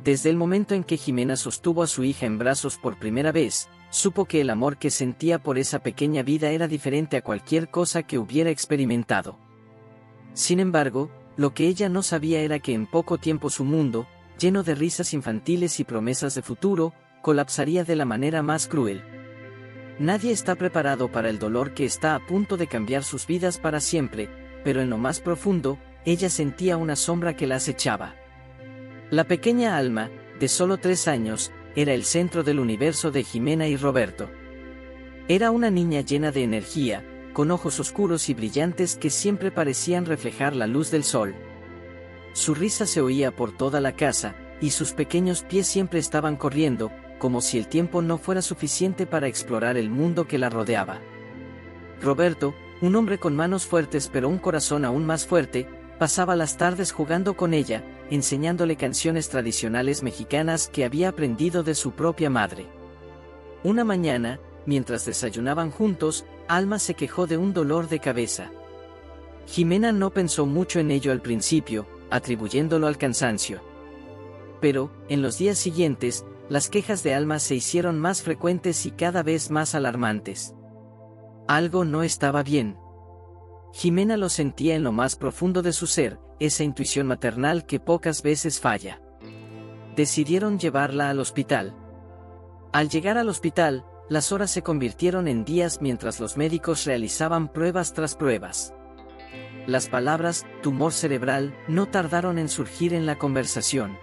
Desde el momento en que Jimena sostuvo a su hija en brazos por primera vez, supo que el amor que sentía por esa pequeña vida era diferente a cualquier cosa que hubiera experimentado. Sin embargo, lo que ella no sabía era que en poco tiempo su mundo, lleno de risas infantiles y promesas de futuro, colapsaría de la manera más cruel. Nadie está preparado para el dolor que está a punto de cambiar sus vidas para siempre, pero en lo más profundo, ella sentía una sombra que la acechaba. La pequeña Alma, de solo 3 años, era el centro del universo de Jimena y Roberto. Era una niña llena de energía, con ojos oscuros y brillantes que siempre parecían reflejar la luz del sol. Su risa se oía por toda la casa, y sus pequeños pies siempre estaban corriendo, como si el tiempo no fuera suficiente para explorar el mundo que la rodeaba. Roberto, un hombre con manos fuertes pero un corazón aún más fuerte, pasaba las tardes jugando con ella, enseñándole canciones tradicionales mexicanas que había aprendido de su propia madre. Una mañana, mientras desayunaban juntos, Alma se quejó de un dolor de cabeza. Jimena no pensó mucho en ello al principio, atribuyéndolo al cansancio. Pero, en los días siguientes, las quejas de Alma se hicieron más frecuentes y cada vez más alarmantes. Algo no estaba bien. Jimena lo sentía en lo más profundo de su ser, esa intuición maternal que pocas veces falla. Decidieron llevarla al hospital. Al llegar al hospital, las horas se convirtieron en días mientras los médicos realizaban pruebas tras pruebas. Las palabras «tumor cerebral» no tardaron en surgir en la conversación.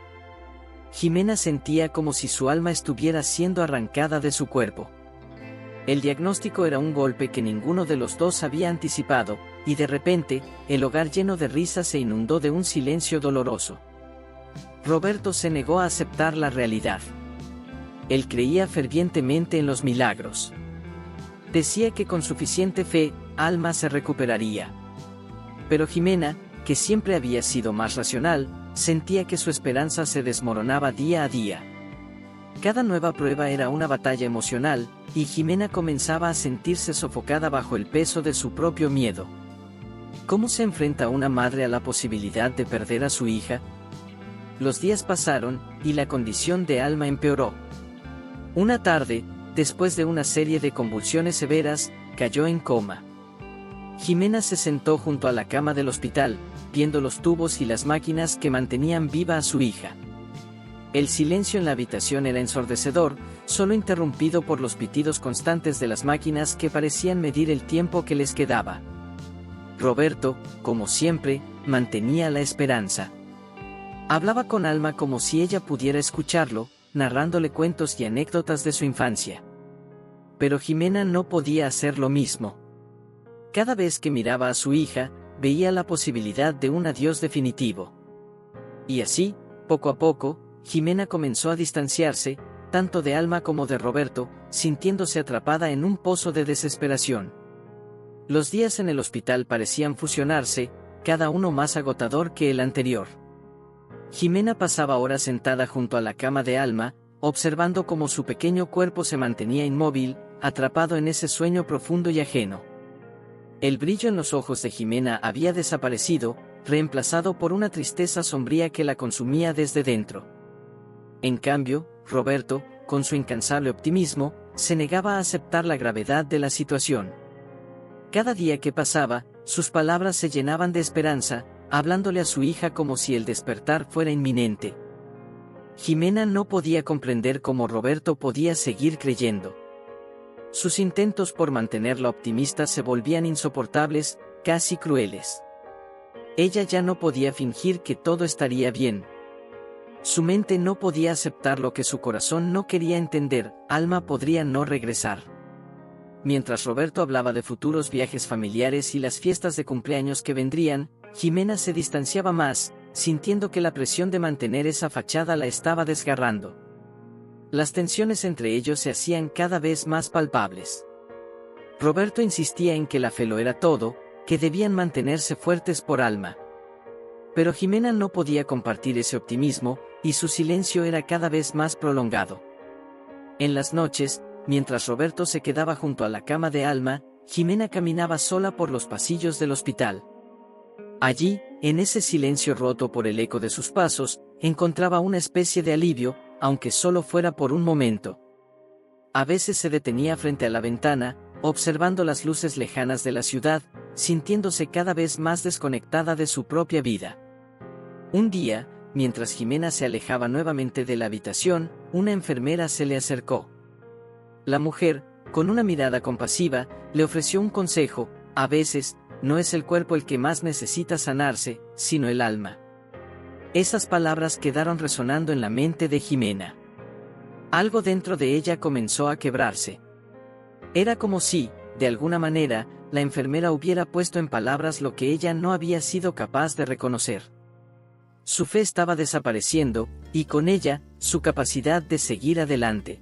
Jimena sentía como si su alma estuviera siendo arrancada de su cuerpo. El diagnóstico era un golpe que ninguno de los dos había anticipado, y de repente, el hogar lleno de risas se inundó de un silencio doloroso. Roberto se negó a aceptar la realidad. Él creía fervientemente en los milagros. Decía que con suficiente fe, Alma se recuperaría. Pero Jimena, que siempre había sido más racional, sentía que su esperanza se desmoronaba día a día. Cada nueva prueba era una batalla emocional, y Jimena comenzaba a sentirse sofocada bajo el peso de su propio miedo. ¿Cómo se enfrenta una madre a la posibilidad de perder a su hija? Los días pasaron, y la condición de Alma empeoró. Una tarde, después de una serie de convulsiones severas, cayó en coma. Jimena se sentó junto a la cama del hospital, viendo los tubos y las máquinas que mantenían viva a su hija. El silencio en la habitación era ensordecedor, solo interrumpido por los pitidos constantes de las máquinas que parecían medir el tiempo que les quedaba. Roberto, como siempre, mantenía la esperanza. Hablaba con Alma como si ella pudiera escucharlo, narrándole cuentos y anécdotas de su infancia. Pero Jimena no podía hacer lo mismo. Cada vez que miraba a su hija, veía la posibilidad de un adiós definitivo. Y así, poco a poco, Jimena comenzó a distanciarse, tanto de Alma como de Roberto, sintiéndose atrapada en un pozo de desesperación. Los días en el hospital parecían fusionarse, cada uno más agotador que el anterior. Jimena pasaba horas sentada junto a la cama de Alma, observando cómo su pequeño cuerpo se mantenía inmóvil, atrapado en ese sueño profundo y ajeno. El brillo en los ojos de Jimena había desaparecido, reemplazado por una tristeza sombría que la consumía desde dentro. En cambio, Roberto, con su incansable optimismo, se negaba a aceptar la gravedad de la situación. Cada día que pasaba, sus palabras se llenaban de esperanza, hablándole a su hija como si el despertar fuera inminente. Jimena no podía comprender cómo Roberto podía seguir creyendo. Sus intentos por mantenerla optimista se volvían insoportables, casi crueles. Ella ya no podía fingir que todo estaría bien. Su mente no podía aceptar lo que su corazón no quería entender. Alma podría no regresar. Mientras Roberto hablaba de futuros viajes familiares y las fiestas de cumpleaños que vendrían, Jimena se distanciaba más, sintiendo que la presión de mantener esa fachada la estaba desgarrando. Las tensiones entre ellos se hacían cada vez más palpables. Roberto insistía en que la fe lo era todo, que debían mantenerse fuertes por Alma. Pero Jimena no podía compartir ese optimismo, y su silencio era cada vez más prolongado. En las noches, mientras Roberto se quedaba junto a la cama de Alma, Jimena caminaba sola por los pasillos del hospital. Allí, en ese silencio roto por el eco de sus pasos, encontraba una especie de alivio, aunque solo fuera por un momento. A veces se detenía frente a la ventana, observando las luces lejanas de la ciudad, sintiéndose cada vez más desconectada de su propia vida. Un día, mientras Jimena se alejaba nuevamente de la habitación, una enfermera se le acercó. La mujer, con una mirada compasiva, le ofreció un consejo: a veces, no es el cuerpo el que más necesita sanarse, sino el alma. Esas palabras quedaron resonando en la mente de Jimena. Algo dentro de ella comenzó a quebrarse. Era como si, de alguna manera, la enfermera hubiera puesto en palabras lo que ella no había sido capaz de reconocer. Su fe estaba desapareciendo, y con ella, su capacidad de seguir adelante.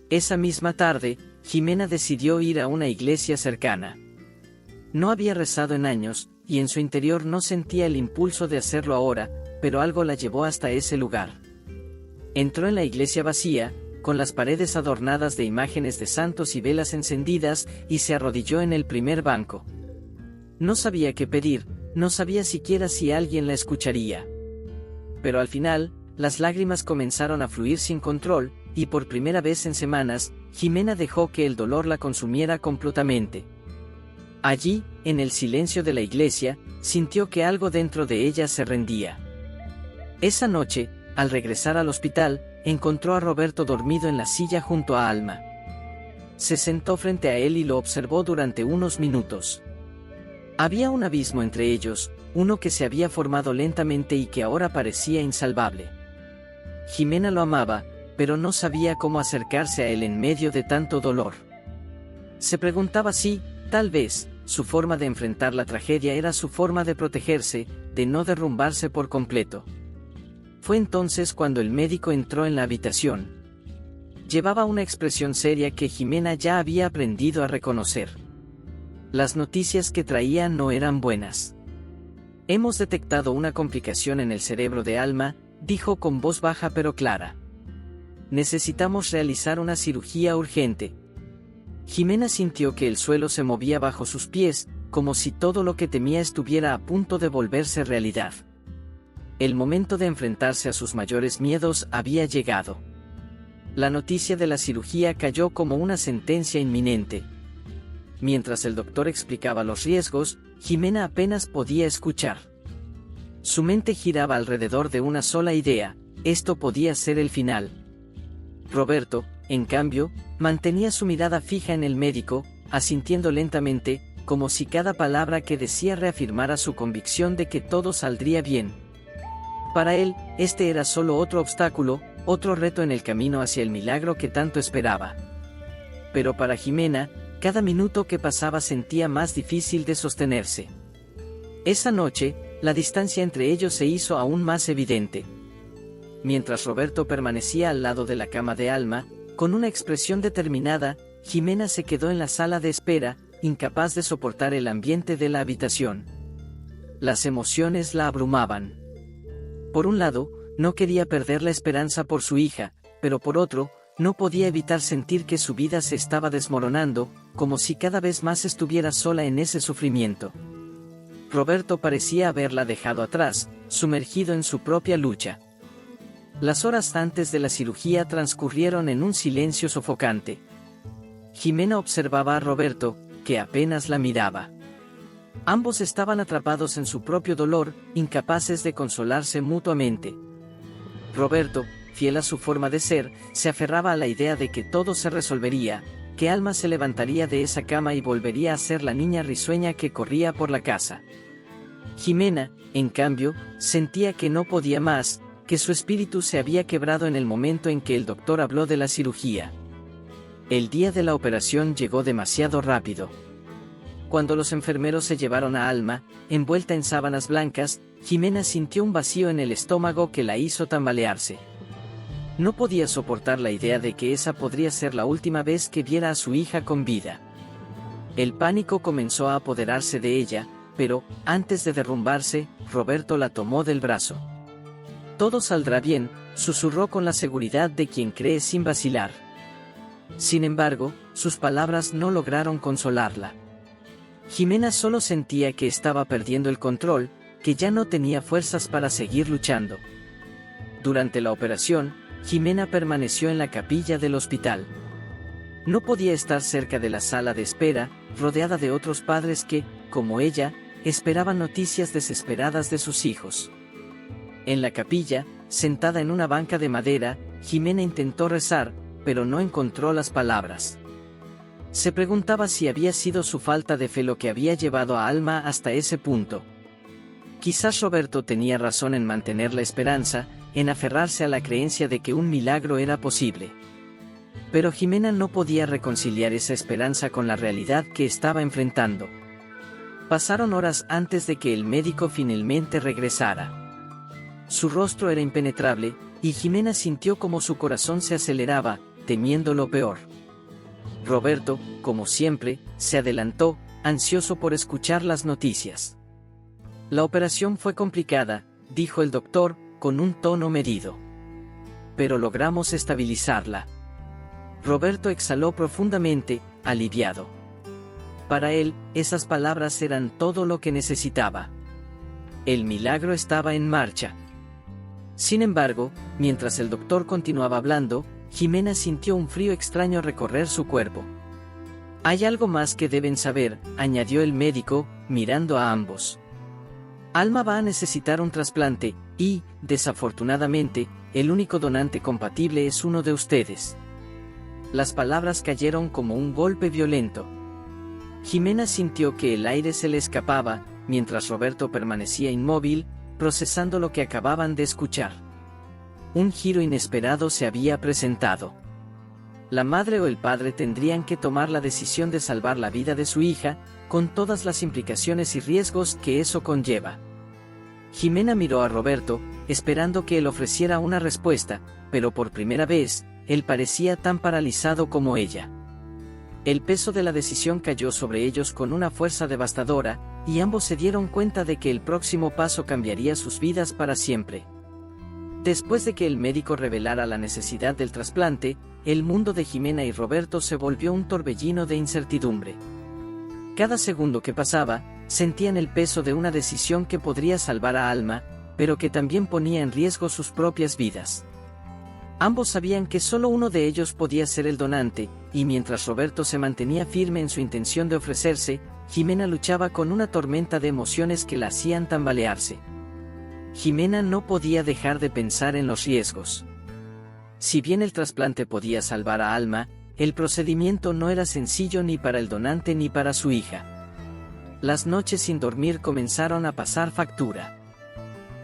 Esa misma tarde, Jimena decidió ir a una iglesia cercana. No había rezado en años, y en su interior no sentía el impulso de hacerlo ahora, pero algo la llevó hasta ese lugar. Entró en la iglesia vacía, con las paredes adornadas de imágenes de santos y velas encendidas, y se arrodilló en el primer banco. No sabía qué pedir, no sabía siquiera si alguien la escucharía. Pero al final, las lágrimas comenzaron a fluir sin control, y por primera vez en semanas, Jimena dejó que el dolor la consumiera completamente. Allí, en el silencio de la iglesia, sintió que algo dentro de ella se rendía. Esa noche, al regresar al hospital, encontró a Roberto dormido en la silla junto a Alma. Se sentó frente a él y lo observó durante unos minutos. Había un abismo entre ellos, uno que se había formado lentamente y que ahora parecía insalvable. Jimena lo amaba, pero no sabía cómo acercarse a él en medio de tanto dolor. Se preguntaba si, tal vez, su forma de enfrentar la tragedia era su forma de protegerse, de no derrumbarse por completo. Fue entonces cuando el médico entró en la habitación. Llevaba una expresión seria que Jimena ya había aprendido a reconocer. Las noticias que traía no eran buenas. Hemos detectado una complicación en el cerebro de Alma, dijo con voz baja pero clara. Necesitamos realizar una cirugía urgente. Jimena sintió que el suelo se movía bajo sus pies, como si todo lo que temía estuviera a punto de volverse realidad. El momento de enfrentarse a sus mayores miedos había llegado. La noticia de la cirugía cayó como una sentencia inminente. Mientras el doctor explicaba los riesgos, Jimena apenas podía escuchar. Su mente giraba alrededor de una sola idea: esto podía ser el final. Roberto, en cambio, mantenía su mirada fija en el médico, asintiendo lentamente, como si cada palabra que decía reafirmara su convicción de que todo saldría bien. Para él, este era solo otro obstáculo, otro reto en el camino hacia el milagro que tanto esperaba. Pero para Jimena, cada minuto que pasaba sentía más difícil de sostenerse. Esa noche, la distancia entre ellos se hizo aún más evidente. Mientras Roberto permanecía al lado de la cama de Alma, con una expresión determinada, Jimena se quedó en la sala de espera, incapaz de soportar el ambiente de la habitación. Las emociones la abrumaban. Por un lado, no quería perder la esperanza por su hija, pero por otro, no podía evitar sentir que su vida se estaba desmoronando, como si cada vez más estuviera sola en ese sufrimiento. Roberto parecía haberla dejado atrás, sumergido en su propia lucha. Las horas antes de la cirugía transcurrieron en un silencio sofocante. Jimena observaba a Roberto, que apenas la miraba. Ambos estaban atrapados en su propio dolor, incapaces de consolarse mutuamente. Roberto, fiel a su forma de ser, se aferraba a la idea de que todo se resolvería, que Alma se levantaría de esa cama y volvería a ser la niña risueña que corría por la casa. Jimena, en cambio, sentía que no podía más, que su espíritu se había quebrado en el momento en que el doctor habló de la cirugía. El día de la operación llegó demasiado rápido. Cuando los enfermeros se llevaron a Alma, envuelta en sábanas blancas, Jimena sintió un vacío en el estómago que la hizo tambalearse. No podía soportar la idea de que esa podría ser la última vez que viera a su hija con vida. El pánico comenzó a apoderarse de ella, pero, antes de derrumbarse, Roberto la tomó del brazo. «Todo saldrá bien», susurró con la seguridad de quien cree sin vacilar. Sin embargo, sus palabras no lograron consolarla. Jimena solo sentía que estaba perdiendo el control, que ya no tenía fuerzas para seguir luchando. Durante la operación, Jimena permaneció en la capilla del hospital. No podía estar cerca de la sala de espera, rodeada de otros padres que, como ella, esperaban noticias desesperadas de sus hijos. En la capilla, sentada en una banca de madera, Jimena intentó rezar, pero no encontró las palabras. Se preguntaba si había sido su falta de fe lo que había llevado a Alma hasta ese punto. Quizás Roberto tenía razón en mantener la esperanza, en aferrarse a la creencia de que un milagro era posible. Pero Jimena no podía reconciliar esa esperanza con la realidad que estaba enfrentando. Pasaron horas antes de que el médico finalmente regresara. Su rostro era impenetrable, y Jimena sintió como su corazón se aceleraba, temiendo lo peor. Roberto, como siempre, se adelantó, ansioso por escuchar las noticias. La operación fue complicada, dijo el doctor, con un tono medido. Pero logramos estabilizarla. Roberto exhaló profundamente, aliviado. Para él, esas palabras eran todo lo que necesitaba. El milagro estaba en marcha. Sin embargo, mientras el doctor continuaba hablando, Jimena sintió un frío extraño recorrer su cuerpo. Hay algo más que deben saber, añadió el médico, mirando a ambos. Alma va a necesitar un trasplante, y, desafortunadamente, el único donante compatible es uno de ustedes. Las palabras cayeron como un golpe violento. Jimena sintió que el aire se le escapaba, mientras Roberto permanecía inmóvil, procesando lo que acababan de escuchar. Un giro inesperado se había presentado. La madre o el padre tendrían que tomar la decisión de salvar la vida de su hija, con todas las implicaciones y riesgos que eso conlleva. Jimena miró a Roberto, esperando que él ofreciera una respuesta, pero por primera vez, él parecía tan paralizado como ella. El peso de la decisión cayó sobre ellos con una fuerza devastadora, y ambos se dieron cuenta de que el próximo paso cambiaría sus vidas para siempre. Después de que el médico revelara la necesidad del trasplante, el mundo de Jimena y Roberto se volvió un torbellino de incertidumbre. Cada segundo que pasaba, sentían el peso de una decisión que podría salvar a Alma, pero que también ponía en riesgo sus propias vidas. Ambos sabían que solo uno de ellos podía ser el donante, y mientras Roberto se mantenía firme en su intención de ofrecerse, Jimena luchaba con una tormenta de emociones que la hacían tambalearse. Jimena no podía dejar de pensar en los riesgos. Si bien el trasplante podía salvar a Alma, el procedimiento no era sencillo ni para el donante ni para su hija. Las noches sin dormir comenzaron a pasar factura.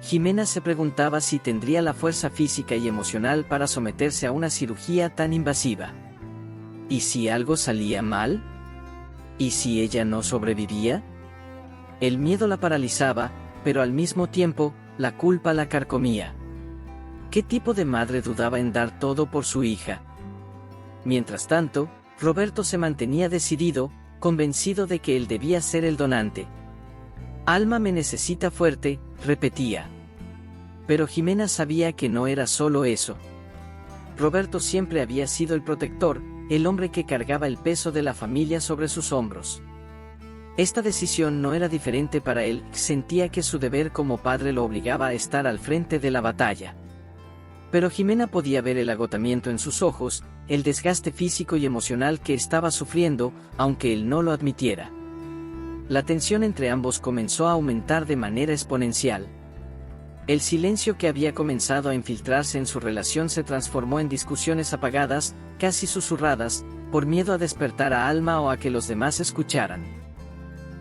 Jimena se preguntaba si tendría la fuerza física y emocional para someterse a una cirugía tan invasiva. ¿Y si algo salía mal? ¿Y si ella no sobrevivía? El miedo la paralizaba, pero al mismo tiempo, la culpa la carcomía. ¿Qué tipo de madre dudaba en dar todo por su hija? Mientras tanto, Roberto se mantenía decidido, convencido de que él debía ser el donante. Alma me necesita fuerte, repetía. Pero Jimena sabía que no era solo eso. Roberto siempre había sido el protector, el hombre que cargaba el peso de la familia sobre sus hombros. Esta decisión no era diferente para él, sentía que su deber como padre lo obligaba a estar al frente de la batalla. Pero Jimena podía ver el agotamiento en sus ojos, el desgaste físico y emocional que estaba sufriendo, aunque él no lo admitiera. La tensión entre ambos comenzó a aumentar de manera exponencial. El silencio que había comenzado a infiltrarse en su relación se transformó en discusiones apagadas, casi susurradas, por miedo a despertar a Alma o a que los demás escucharan.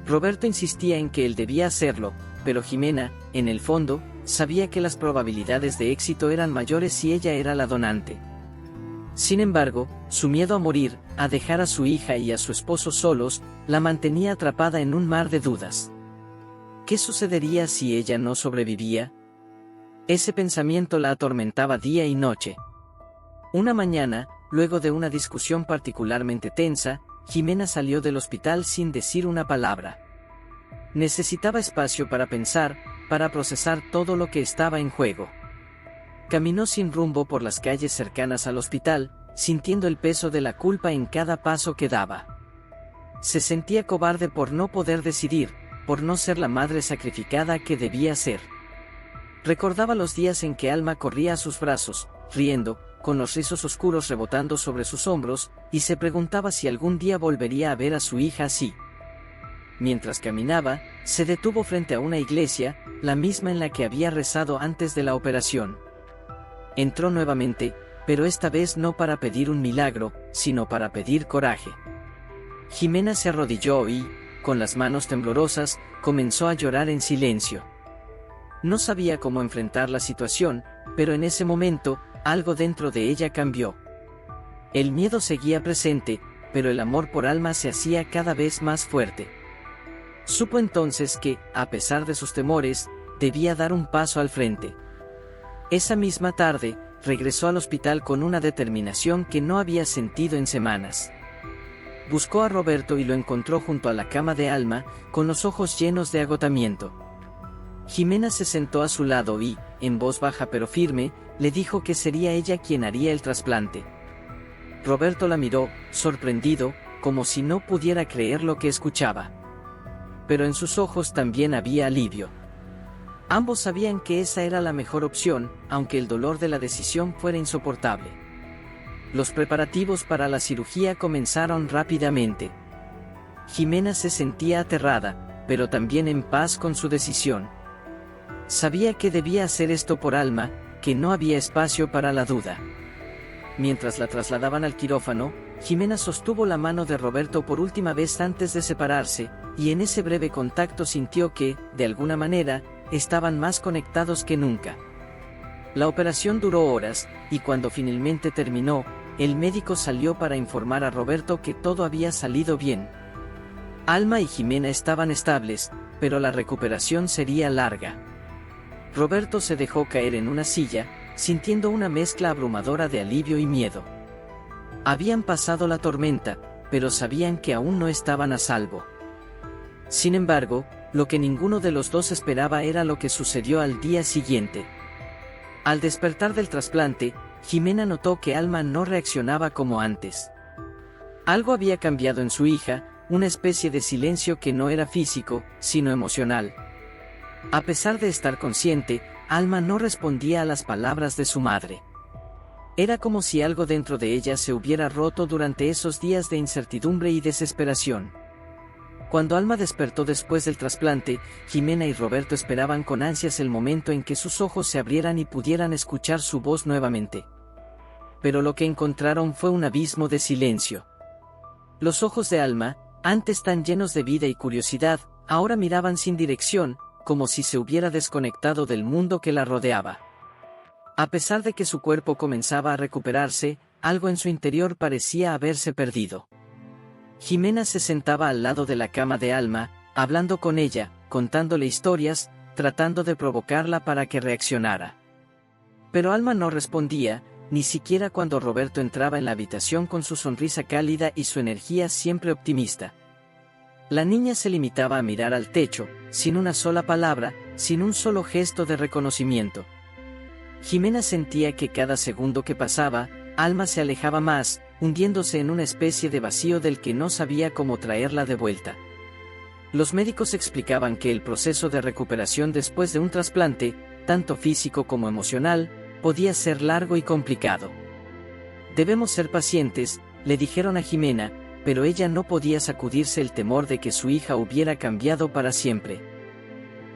Roberto insistía en que él debía hacerlo, pero Jimena, en el fondo, sabía que las probabilidades de éxito eran mayores si ella era la donante. Sin embargo, su miedo a morir, a dejar a su hija y a su esposo solos, la mantenía atrapada en un mar de dudas. ¿Qué sucedería si ella no sobrevivía? Ese pensamiento la atormentaba día y noche. Una mañana, luego de una discusión particularmente tensa, Jimena salió del hospital sin decir una palabra. Necesitaba espacio para pensar, para procesar todo lo que estaba en juego. Caminó sin rumbo por las calles cercanas al hospital, sintiendo el peso de la culpa en cada paso que daba. Se sentía cobarde por no poder decidir, por no ser la madre sacrificada que debía ser. Recordaba los días en que Alma corría a sus brazos, riendo, con los rizos oscuros rebotando sobre sus hombros, y se preguntaba si algún día volvería a ver a su hija así. Mientras caminaba, se detuvo frente a una iglesia, la misma en la que había rezado antes de la operación. Entró nuevamente, pero esta vez no para pedir un milagro, sino para pedir coraje. Jimena se arrodilló y, con las manos temblorosas, comenzó a llorar en silencio. No sabía cómo enfrentar la situación, pero en ese momento, algo dentro de ella cambió. El miedo seguía presente, pero el amor por Alma se hacía cada vez más fuerte. Supo entonces que, a pesar de sus temores, debía dar un paso al frente. Esa misma tarde, regresó al hospital con una determinación que no había sentido en semanas. Buscó a Roberto y lo encontró junto a la cama de Alma, con los ojos llenos de agotamiento. Jimena se sentó a su lado y, en voz baja pero firme, le dijo que sería ella quien haría el trasplante. Roberto la miró, sorprendido, como si no pudiera creer lo que escuchaba. Pero en sus ojos también había alivio. Ambos sabían que esa era la mejor opción, aunque el dolor de la decisión fuera insoportable. Los preparativos para la cirugía comenzaron rápidamente. Jimena se sentía aterrada, pero también en paz con su decisión. Sabía que debía hacer esto por Alma, que no había espacio para la duda. Mientras la trasladaban al quirófano, Jimena sostuvo la mano de Roberto por última vez antes de separarse, y en ese breve contacto sintió que, de alguna manera, estaban más conectados que nunca. La operación duró horas, y cuando finalmente terminó, el médico salió para informar a Roberto que todo había salido bien. Alma y Jimena estaban estables, pero la recuperación sería larga. Roberto se dejó caer en una silla, sintiendo una mezcla abrumadora de alivio y miedo. Habían pasado la tormenta, pero sabían que aún no estaban a salvo. Sin embargo, lo que ninguno de los dos esperaba era lo que sucedió al día siguiente. Al despertar del trasplante, Jimena notó que Alma no reaccionaba como antes. Algo había cambiado en su hija, una especie de silencio que no era físico, sino emocional. A pesar de estar consciente, Alma no respondía a las palabras de su madre. Era como si algo dentro de ella se hubiera roto durante esos días de incertidumbre y desesperación. Cuando Alma despertó después del trasplante, Jimena y Roberto esperaban con ansias el momento en que sus ojos se abrieran y pudieran escuchar su voz nuevamente. Pero lo que encontraron fue un abismo de silencio. Los ojos de Alma, antes tan llenos de vida y curiosidad, ahora miraban sin dirección, como si se hubiera desconectado del mundo que la rodeaba. A pesar de que su cuerpo comenzaba a recuperarse, algo en su interior parecía haberse perdido. Jimena se sentaba al lado de la cama de Alma, hablando con ella, contándole historias, tratando de provocarla para que reaccionara. Pero Alma no respondía, ni siquiera cuando Roberto entraba en la habitación con su sonrisa cálida y su energía siempre optimista. La niña se limitaba a mirar al techo, sin una sola palabra, sin un solo gesto de reconocimiento. Jimena sentía que cada segundo que pasaba, Alma se alejaba más, hundiéndose en una especie de vacío del que no sabía cómo traerla de vuelta. Los médicos explicaban que el proceso de recuperación después de un trasplante, tanto físico como emocional, podía ser largo y complicado. Debemos ser pacientes, le dijeron a Jimena, pero ella no podía sacudirse el temor de que su hija hubiera cambiado para siempre.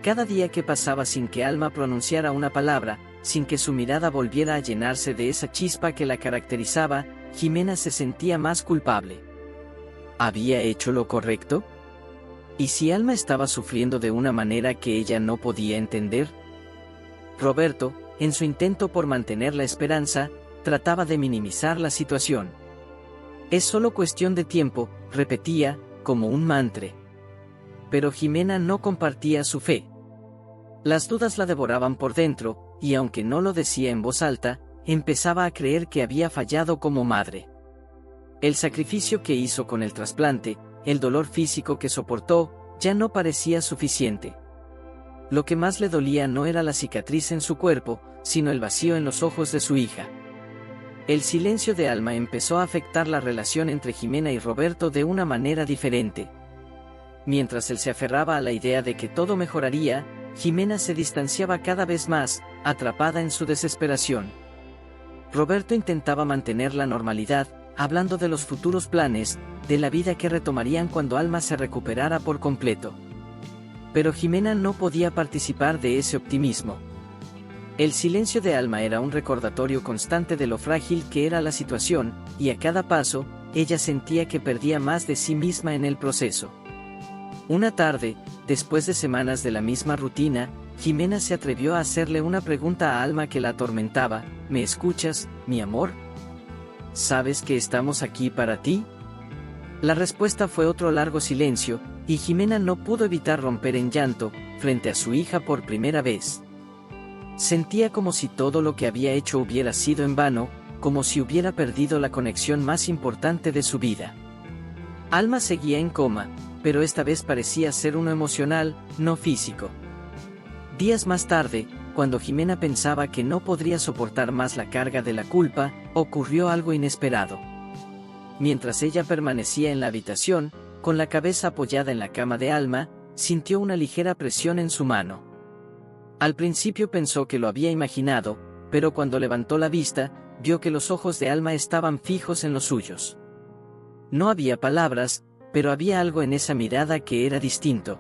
Cada día que pasaba sin que Alma pronunciara una palabra, sin que su mirada volviera a llenarse de esa chispa que la caracterizaba, Jimena se sentía más culpable. ¿Había hecho lo correcto? ¿Y si Alma estaba sufriendo de una manera que ella no podía entender? Roberto, en su intento por mantener la esperanza, trataba de minimizar la situación. Es solo cuestión de tiempo, repetía, como un mantra. Pero Jimena no compartía su fe. Las dudas la devoraban por dentro, y aunque no lo decía en voz alta, empezaba a creer que había fallado como madre. El sacrificio que hizo con el trasplante, el dolor físico que soportó, ya no parecía suficiente. Lo que más le dolía no era la cicatriz en su cuerpo, sino el vacío en los ojos de su hija. El silencio de Alma empezó a afectar la relación entre Jimena y Roberto de una manera diferente. Mientras él se aferraba a la idea de que todo mejoraría, Jimena se distanciaba cada vez más, atrapada en su desesperación. Roberto intentaba mantener la normalidad, hablando de los futuros planes, de la vida que retomarían cuando Alma se recuperara por completo. Pero Jimena no podía participar de ese optimismo. El silencio de Alma era un recordatorio constante de lo frágil que era la situación, y a cada paso, ella sentía que perdía más de sí misma en el proceso. Una tarde, después de semanas de la misma rutina, Jimena se atrevió a hacerle una pregunta a Alma que la atormentaba: ¿me escuchas, mi amor? ¿Sabes que estamos aquí para ti? La respuesta fue otro largo silencio, y Jimena no pudo evitar romper en llanto, frente a su hija por primera vez. Sentía como si todo lo que había hecho hubiera sido en vano, como si hubiera perdido la conexión más importante de su vida. Alma seguía en coma, pero esta vez parecía ser uno emocional, no físico. Días más tarde, cuando Jimena pensaba que no podría soportar más la carga de la culpa, ocurrió algo inesperado. Mientras ella permanecía en la habitación, con la cabeza apoyada en la cama de Alma, sintió una ligera presión en su mano. Al principio pensó que lo había imaginado, pero cuando levantó la vista, vio que los ojos de Alma estaban fijos en los suyos. No había palabras, pero había algo en esa mirada que era distinto.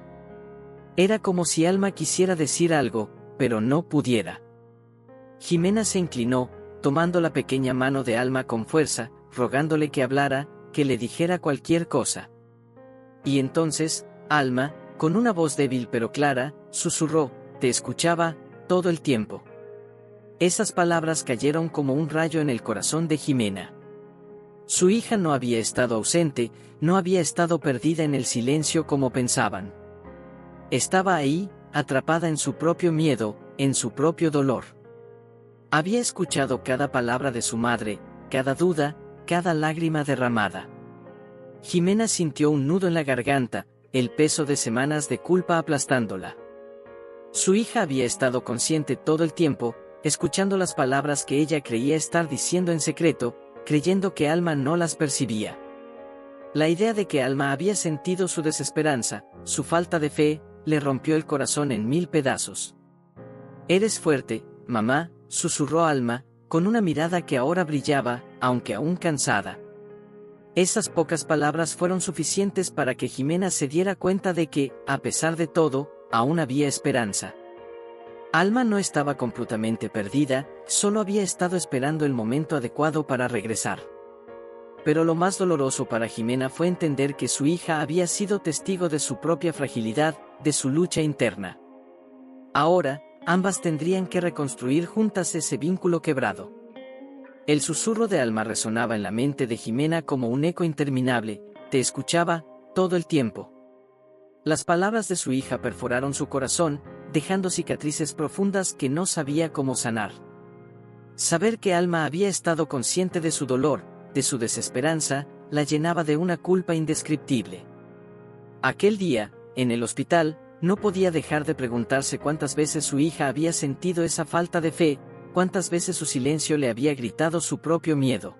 Era como si Alma quisiera decir algo, pero no pudiera. Jimena se inclinó, tomando la pequeña mano de Alma con fuerza, rogándole que hablara, que le dijera cualquier cosa. Y entonces, Alma, con una voz débil pero clara, susurró: «Te escuchaba, todo el tiempo». Esas palabras cayeron como un rayo en el corazón de Jimena. Su hija no había estado ausente, no había estado perdida en el silencio como pensaban. Estaba ahí, atrapada en su propio miedo, en su propio dolor. Había escuchado cada palabra de su madre, cada duda, cada lágrima derramada. Jimena sintió un nudo en la garganta, el peso de semanas de culpa aplastándola. Su hija había estado consciente todo el tiempo, escuchando las palabras que ella creía estar diciendo en secreto, creyendo que Alma no las percibía. La idea de que Alma había sentido su desesperanza, su falta de fe, le rompió el corazón en 1000 pedazos. «Eres fuerte, mamá», susurró Alma, con una mirada que ahora brillaba, aunque aún cansada. Esas pocas palabras fueron suficientes para que Jimena se diera cuenta de que, a pesar de todo, aún había esperanza. Alma no estaba completamente perdida, solo había estado esperando el momento adecuado para regresar. Pero lo más doloroso para Jimena fue entender que su hija había sido testigo de su propia fragilidad, de su lucha interna. Ahora, ambas tendrían que reconstruir juntas ese vínculo quebrado. El susurro de Alma resonaba en la mente de Jimena como un eco interminable: «Te escuchaba, todo el tiempo». Las palabras de su hija perforaron su corazón, dejando cicatrices profundas que no sabía cómo sanar. Saber que Alma había estado consciente de su dolor, de su desesperanza, la llenaba de una culpa indescriptible. Aquel día, en el hospital, no podía dejar de preguntarse cuántas veces su hija había sentido esa falta de fe, cuántas veces su silencio le había gritado su propio miedo.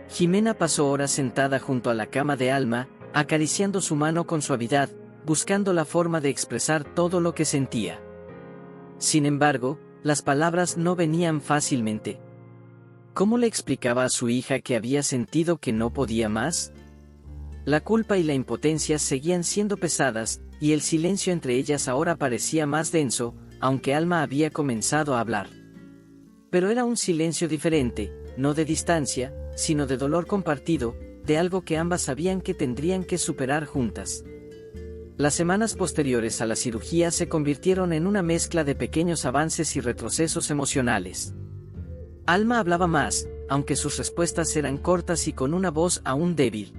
Jimena pasó horas sentada junto a la cama de Alma, acariciando su mano con suavidad, buscando la forma de expresar todo lo que sentía. Sin embargo, las palabras no venían fácilmente. ¿Cómo le explicaba a su hija que había sentido que no podía más? La culpa y la impotencia seguían siendo pesadas, y el silencio entre ellas ahora parecía más denso, aunque Alma había comenzado a hablar. Pero era un silencio diferente, no de distancia, sino de dolor compartido, de algo que ambas sabían que tendrían que superar juntas. Las semanas posteriores a la cirugía se convirtieron en una mezcla de pequeños avances y retrocesos emocionales. Alma hablaba más, aunque sus respuestas eran cortas y con una voz aún débil.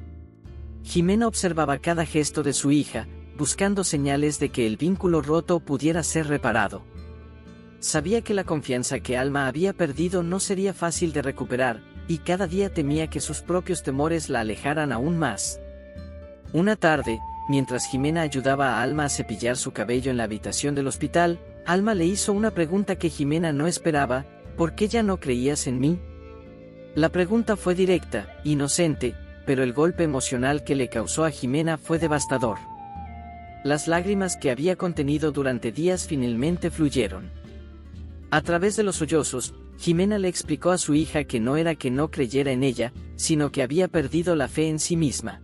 Jimena observaba cada gesto de su hija, buscando señales de que el vínculo roto pudiera ser reparado. Sabía que la confianza que Alma había perdido no sería fácil de recuperar, y cada día temía que sus propios temores la alejaran aún más. Una tarde, mientras Jimena ayudaba a Alma a cepillar su cabello en la habitación del hospital, Alma le hizo una pregunta que Jimena no esperaba: ¿por qué ya no creías en mí? La pregunta fue directa, inocente, pero el golpe emocional que le causó a Jimena fue devastador. Las lágrimas que había contenido durante días finalmente fluyeron. A través de los sollozos, Jimena le explicó a su hija que no era que no creyera en ella, sino que había perdido la fe en sí misma.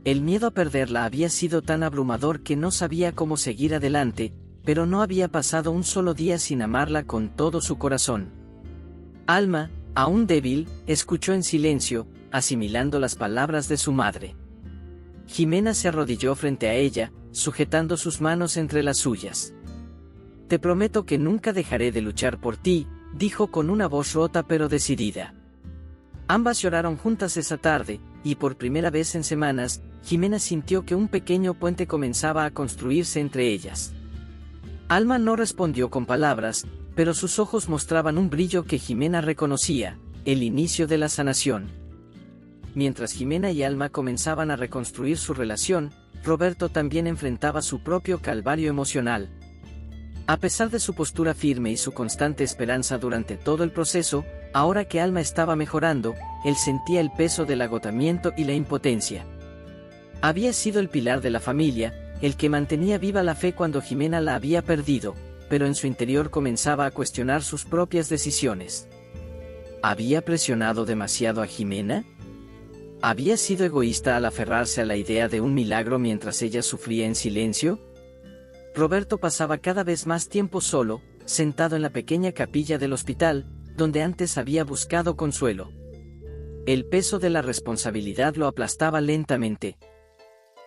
El miedo a perderla había sido tan abrumador que no sabía cómo seguir adelante, pero no había pasado un solo día sin amarla con todo su corazón. Alma, aún débil, escuchó en silencio, asimilando las palabras de su madre. Jimena se arrodilló frente a ella, sujetando sus manos entre las suyas. «Te prometo que nunca dejaré de luchar por ti», dijo con una voz rota pero decidida. Ambas lloraron juntas esa tarde, y por primera vez en semanas, Jimena sintió que un pequeño puente comenzaba a construirse entre ellas. Alma no respondió con palabras, pero sus ojos mostraban un brillo que Jimena reconocía, el inicio de la sanación. Mientras Jimena y Alma comenzaban a reconstruir su relación, Roberto también enfrentaba su propio calvario emocional. A pesar de su postura firme y su constante esperanza durante todo el proceso, ahora que Alma estaba mejorando, él sentía el peso del agotamiento y la impotencia. Había sido el pilar de la familia, el que mantenía viva la fe cuando Jimena la había perdido, pero en su interior comenzaba a cuestionar sus propias decisiones. ¿Había presionado demasiado a Jimena? ¿Había sido egoísta al aferrarse a la idea de un milagro mientras ella sufría en silencio? Roberto pasaba cada vez más tiempo solo, sentado en la pequeña capilla del hospital, donde antes había buscado consuelo. El peso de la responsabilidad lo aplastaba lentamente.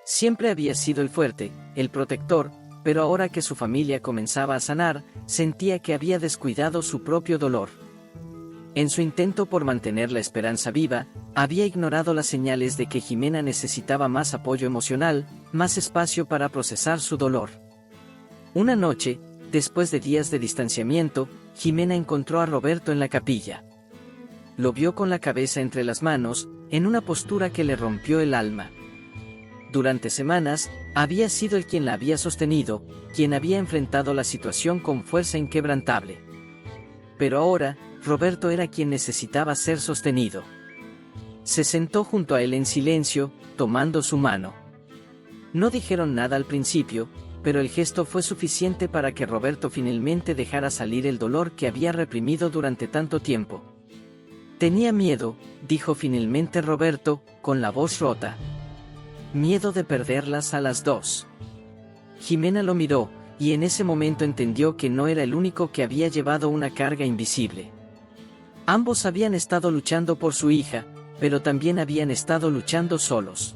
Siempre había sido el fuerte, el protector, pero ahora que su familia comenzaba a sanar, sentía que había descuidado su propio dolor. En su intento por mantener la esperanza viva, había ignorado las señales de que Jimena necesitaba más apoyo emocional, más espacio para procesar su dolor. Una noche, después de días de distanciamiento, Jimena encontró a Roberto en la capilla. Lo vio con la cabeza entre las manos, en una postura que le rompió el alma. Durante semanas, había sido él quien la había sostenido, quien había enfrentado la situación con fuerza inquebrantable. Pero ahora, Roberto era quien necesitaba ser sostenido. Se sentó junto a él en silencio, tomando su mano. No dijeron nada al principio, pero el gesto fue suficiente para que Roberto finalmente dejara salir el dolor que había reprimido durante tanto tiempo. Tenía miedo, dijo finalmente Roberto, con la voz rota. Miedo de perderlas a las dos. Jimena lo miró, y en ese momento entendió que no era el único que había llevado una carga invisible. Ambos habían estado luchando por su hija, pero también habían estado luchando solos.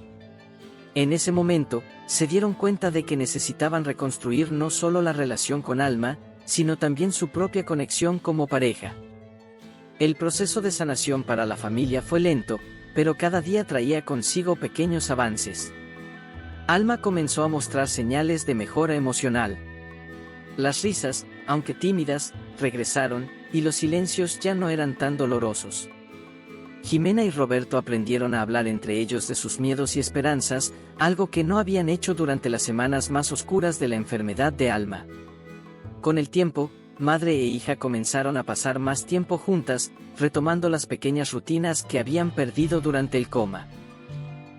En ese momento, se dieron cuenta de que necesitaban reconstruir no solo la relación con Alma, sino también su propia conexión como pareja. El proceso de sanación para la familia fue lento, pero cada día traía consigo pequeños avances. Alma comenzó a mostrar señales de mejora emocional. Las risas, aunque tímidas, regresaron, y los silencios ya no eran tan dolorosos. Jimena y Roberto aprendieron a hablar entre ellos de sus miedos y esperanzas, algo que no habían hecho durante las semanas más oscuras de la enfermedad de Alma. Con el tiempo, madre e hija comenzaron a pasar más tiempo juntas, retomando las pequeñas rutinas que habían perdido durante el coma.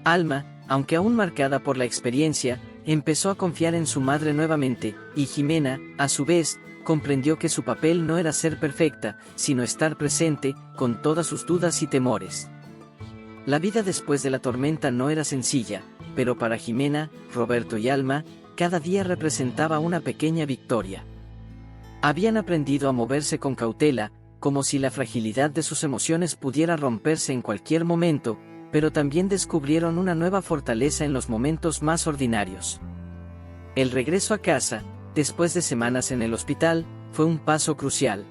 Alma, aunque aún marcada por la experiencia, empezó a confiar en su madre nuevamente, y Jimena, a su vez, comprendió que su papel no era ser perfecta, sino estar presente, con todas sus dudas y temores. La vida después de la tormenta no era sencilla, pero para Jimena, Roberto y Alma, cada día representaba una pequeña victoria. Habían aprendido a moverse con cautela, como si la fragilidad de sus emociones pudiera romperse en cualquier momento, pero también descubrieron una nueva fortaleza en los momentos más ordinarios. El regreso a casa, después de semanas en el hospital, fue un paso crucial.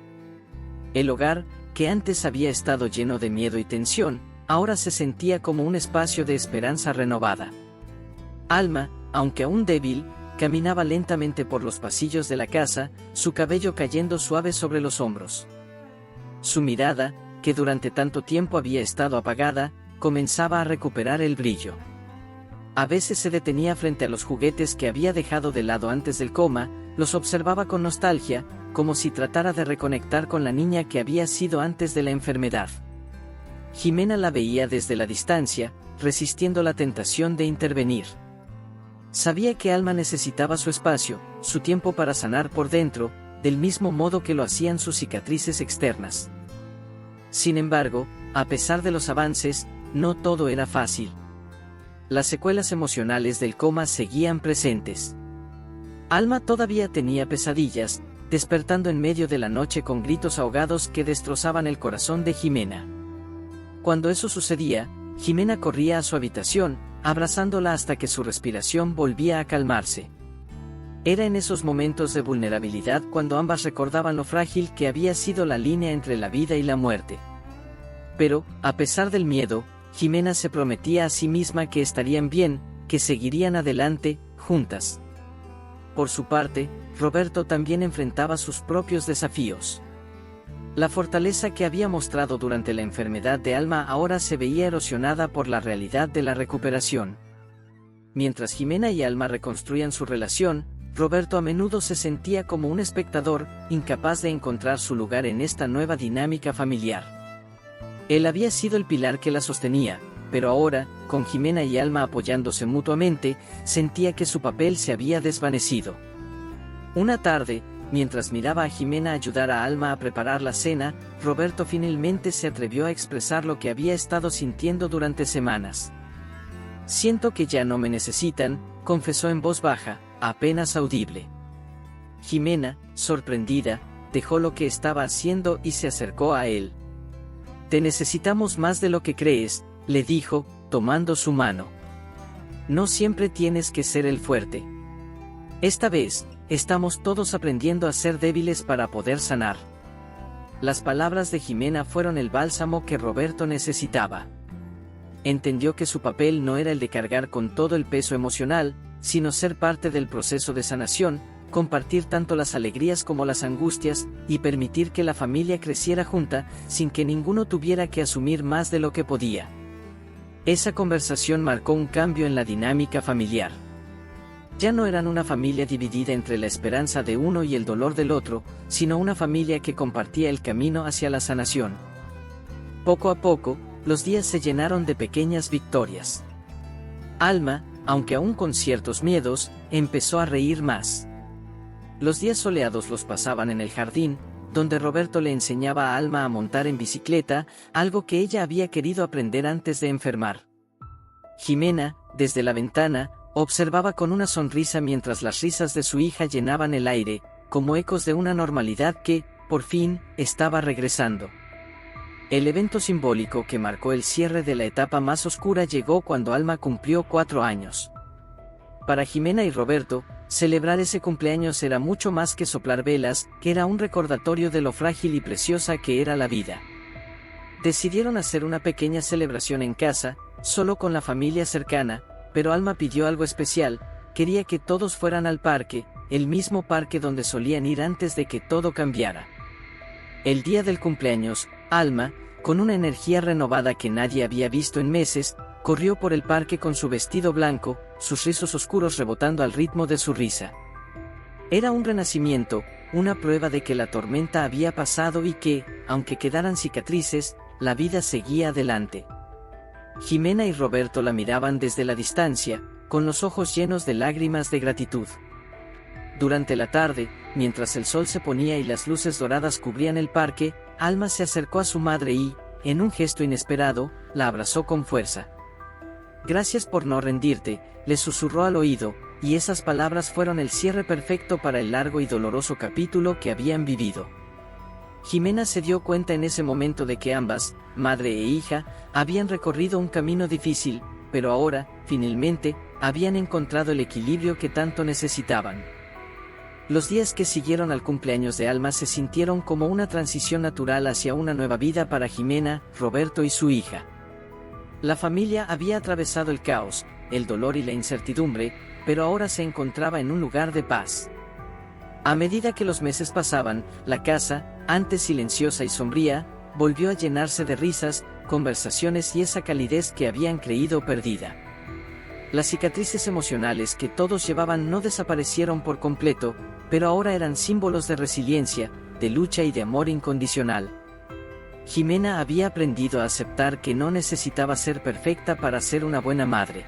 El hogar, que antes había estado lleno de miedo y tensión, ahora se sentía como un espacio de esperanza renovada. Alma, aunque aún débil, caminaba lentamente por los pasillos de la casa, su cabello cayendo suave sobre los hombros. Su mirada, que durante tanto tiempo había estado apagada, comenzaba a recuperar el brillo. A veces se detenía frente a los juguetes que había dejado de lado antes del coma, los observaba con nostalgia, como si tratara de reconectar con la niña que había sido antes de la enfermedad. Jimena la veía desde la distancia, resistiendo la tentación de intervenir. Sabía que Alma necesitaba su espacio, su tiempo para sanar por dentro, del mismo modo que lo hacían sus cicatrices externas. Sin embargo, a pesar de los avances, no todo era fácil. Las secuelas emocionales del coma seguían presentes. Alma todavía tenía pesadillas, despertando en medio de la noche con gritos ahogados que destrozaban el corazón de Jimena. Cuando eso sucedía, Jimena corría a su habitación, abrazándola hasta que su respiración volvía a calmarse. Era en esos momentos de vulnerabilidad cuando ambas recordaban lo frágil que había sido la línea entre la vida y la muerte. Pero, a pesar del miedo, Jimena se prometía a sí misma que estarían bien, que seguirían adelante, juntas. Por su parte, Roberto también enfrentaba sus propios desafíos. La fortaleza que había mostrado durante la enfermedad de Alma ahora se veía erosionada por la realidad de la recuperación. Mientras Jimena y Alma reconstruían su relación, Roberto a menudo se sentía como un espectador, incapaz de encontrar su lugar en esta nueva dinámica familiar. Él había sido el pilar que la sostenía, pero ahora, con Jimena y Alma apoyándose mutuamente, sentía que su papel se había desvanecido. Una tarde, mientras miraba a Jimena ayudar a Alma a preparar la cena, Roberto finalmente se atrevió a expresar lo que había estado sintiendo durante semanas. «Siento que ya no me necesitan», confesó en voz baja, apenas audible. Jimena, sorprendida, dejó lo que estaba haciendo y se acercó a él. «Te necesitamos más de lo que crees», le dijo, tomando su mano. «No siempre tienes que ser el fuerte. Esta vez, estamos todos aprendiendo a ser débiles para poder sanar». Las palabras de Jimena fueron el bálsamo que Roberto necesitaba. Entendió que su papel no era el de cargar con todo el peso emocional, sino ser parte del proceso de sanación, compartir tanto las alegrías como las angustias, y permitir que la familia creciera junta, sin que ninguno tuviera que asumir más de lo que podía. Esa conversación marcó un cambio en la dinámica familiar. Ya no eran una familia dividida entre la esperanza de uno y el dolor del otro, sino una familia que compartía el camino hacia la sanación. Poco a poco, los días se llenaron de pequeñas victorias. Alma, aunque aún con ciertos miedos, empezó a reír más. Los días soleados los pasaban en el jardín, donde Roberto le enseñaba a Alma a montar en bicicleta, algo que ella había querido aprender antes de enfermar. Jimena, desde la ventana, observaba con una sonrisa mientras las risas de su hija llenaban el aire, como ecos de una normalidad que, por fin, estaba regresando. El evento simbólico que marcó el cierre de la etapa más oscura llegó cuando Alma cumplió 4 años. Para Jimena y Roberto, celebrar ese cumpleaños era mucho más que soplar velas, que era un recordatorio de lo frágil y preciosa que era la vida. Decidieron hacer una pequeña celebración en casa, solo con la familia cercana, pero Alma pidió algo especial, quería que todos fueran al parque, el mismo parque donde solían ir antes de que todo cambiara. El día del cumpleaños, Alma, con una energía renovada que nadie había visto en meses, corrió por el parque con su vestido blanco, sus rizos oscuros rebotando al ritmo de su risa. Era un renacimiento, una prueba de que la tormenta había pasado y que, aunque quedaran cicatrices, la vida seguía adelante. Jimena y Roberto la miraban desde la distancia, con los ojos llenos de lágrimas de gratitud. Durante la tarde, mientras el sol se ponía y las luces doradas cubrían el parque, Alma se acercó a su madre y, en un gesto inesperado, la abrazó con fuerza. «Gracias por no rendirte», le susurró al oído, y esas palabras fueron el cierre perfecto para el largo y doloroso capítulo que habían vivido. Jimena se dio cuenta en ese momento de que ambas, madre e hija, habían recorrido un camino difícil, pero ahora, finalmente, habían encontrado el equilibrio que tanto necesitaban. Los días que siguieron al cumpleaños de Alma se sintieron como una transición natural hacia una nueva vida para Jimena, Roberto y su hija. La familia había atravesado el caos, el dolor y la incertidumbre, pero ahora se encontraba en un lugar de paz. A medida que los meses pasaban, la casa, antes silenciosa y sombría, volvió a llenarse de risas, conversaciones y esa calidez que habían creído perdida. Las cicatrices emocionales que todos llevaban no desaparecieron por completo, pero ahora eran símbolos de resiliencia, de lucha y de amor incondicional. Jimena había aprendido a aceptar que no necesitaba ser perfecta para ser una buena madre.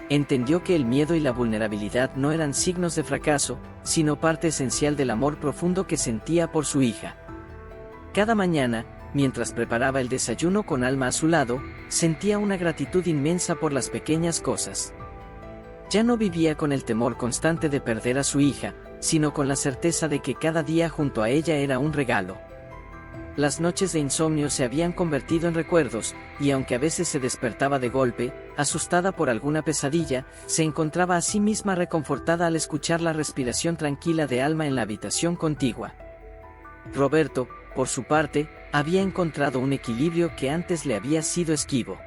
entendió que el miedo y la vulnerabilidad no eran signos de fracaso, sino parte esencial del amor profundo que sentía por su hija. Cada mañana, mientras preparaba el desayuno con Alma a su lado, sentía una gratitud inmensa por las pequeñas cosas. Ya no vivía con el temor constante de perder a su hija, sino con la certeza de que cada día junto a ella era un regalo. Las noches de insomnio se habían convertido en recuerdos, y aunque a veces se despertaba de golpe, asustada por alguna pesadilla, se encontraba a sí misma reconfortada al escuchar la respiración tranquila de Alma en la habitación contigua. Roberto, por su parte, había encontrado un equilibrio que antes le había sido esquivo.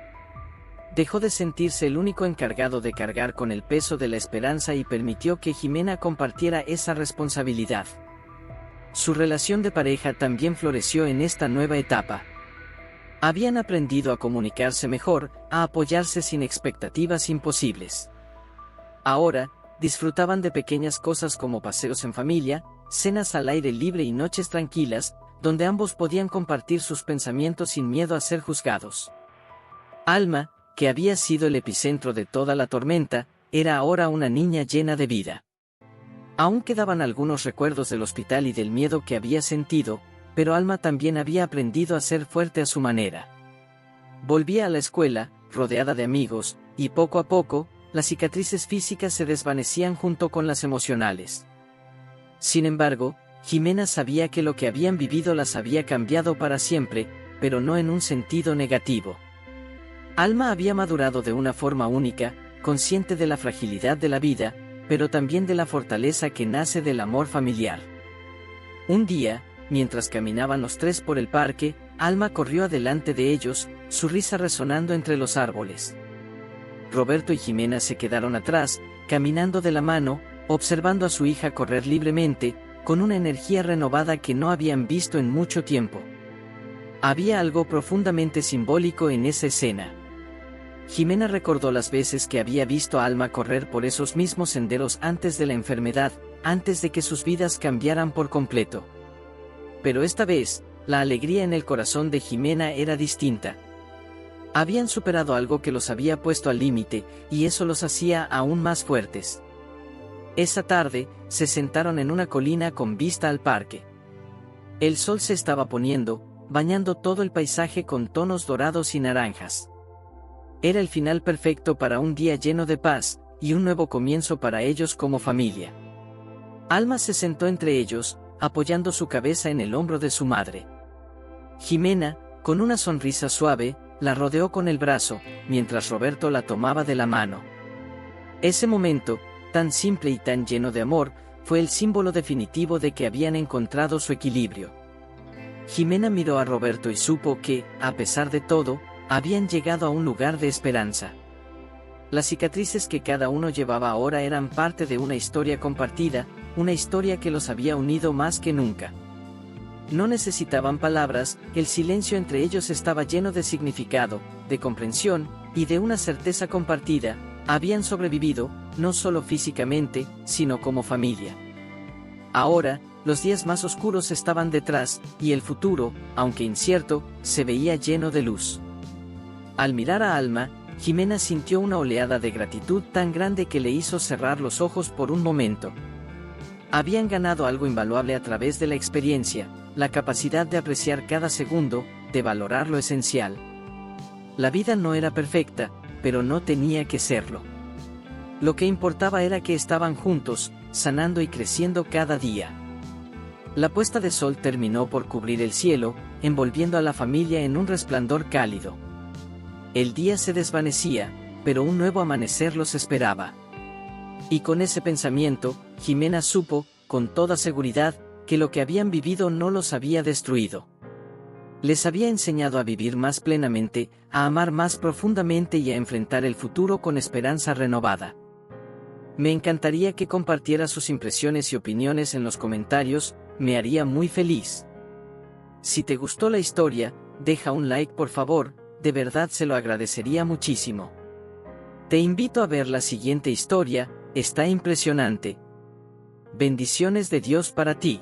Dejó de sentirse el único encargado de cargar con el peso de la esperanza y permitió que Jimena compartiera esa responsabilidad. Su relación de pareja también floreció en esta nueva etapa. Habían aprendido a comunicarse mejor, a apoyarse sin expectativas imposibles. Ahora, disfrutaban de pequeñas cosas como paseos en familia, cenas al aire libre y noches tranquilas, donde ambos podían compartir sus pensamientos sin miedo a ser juzgados. Alma, que había sido el epicentro de toda la tormenta, era ahora una niña llena de vida. Aún quedaban algunos recuerdos del hospital y del miedo que había sentido, pero Alma también había aprendido a ser fuerte a su manera. Volvía a la escuela, rodeada de amigos, y poco a poco, las cicatrices físicas se desvanecían junto con las emocionales. Sin embargo, Jimena sabía que lo que habían vivido las había cambiado para siempre, pero no en un sentido negativo. Alma había madurado de una forma única, consciente de la fragilidad de la vida, pero también de la fortaleza que nace del amor familiar. Un día, mientras caminaban los tres por el parque, Alma corrió adelante de ellos, su risa resonando entre los árboles. Roberto y Jimena se quedaron atrás, caminando de la mano, observando a su hija correr libremente, con una energía renovada que no habían visto en mucho tiempo. Había algo profundamente simbólico en esa escena. Jimena recordó las veces que había visto a Alma correr por esos mismos senderos antes de la enfermedad, antes de que sus vidas cambiaran por completo. Pero esta vez, la alegría en el corazón de Jimena era distinta. Habían superado algo que los había puesto al límite, y eso los hacía aún más fuertes. Esa tarde, se sentaron en una colina con vista al parque. El sol se estaba poniendo, bañando todo el paisaje con tonos dorados y naranjas. Era el final perfecto para un día lleno de paz, y un nuevo comienzo para ellos como familia. Alma se sentó entre ellos, apoyando su cabeza en el hombro de su madre. Jimena, con una sonrisa suave, la rodeó con el brazo, mientras Roberto la tomaba de la mano. Ese momento, tan simple y tan lleno de amor, fue el símbolo definitivo de que habían encontrado su equilibrio. Jimena miró a Roberto y supo que, a pesar de todo, habían llegado a un lugar de esperanza. Las cicatrices que cada uno llevaba ahora eran parte de una historia compartida, una historia que los había unido más que nunca. No necesitaban palabras, el silencio entre ellos estaba lleno de significado, de comprensión, y de una certeza compartida. Habían sobrevivido, no solo físicamente, sino como familia. Ahora, los días más oscuros estaban detrás, y el futuro, aunque incierto, se veía lleno de luz. Al mirar a Alma, Jimena sintió una oleada de gratitud tan grande que le hizo cerrar los ojos por un momento. Habían ganado algo invaluable a través de la experiencia, la capacidad de apreciar cada segundo, de valorar lo esencial. La vida no era perfecta, pero no tenía que serlo. Lo que importaba era que estaban juntos, sanando y creciendo cada día. La puesta de sol terminó por cubrir el cielo, envolviendo a la familia en un resplandor cálido. El día se desvanecía, pero un nuevo amanecer los esperaba. Y con ese pensamiento, Jimena supo, con toda seguridad, que lo que habían vivido no los había destruido. Les había enseñado a vivir más plenamente, a amar más profundamente y a enfrentar el futuro con esperanza renovada. Me encantaría que compartiera sus impresiones y opiniones en los comentarios, me haría muy feliz. Si te gustó la historia, deja un like por favor, de verdad se lo agradecería muchísimo. Te invito a ver la siguiente historia, está impresionante. Bendiciones de Dios para ti.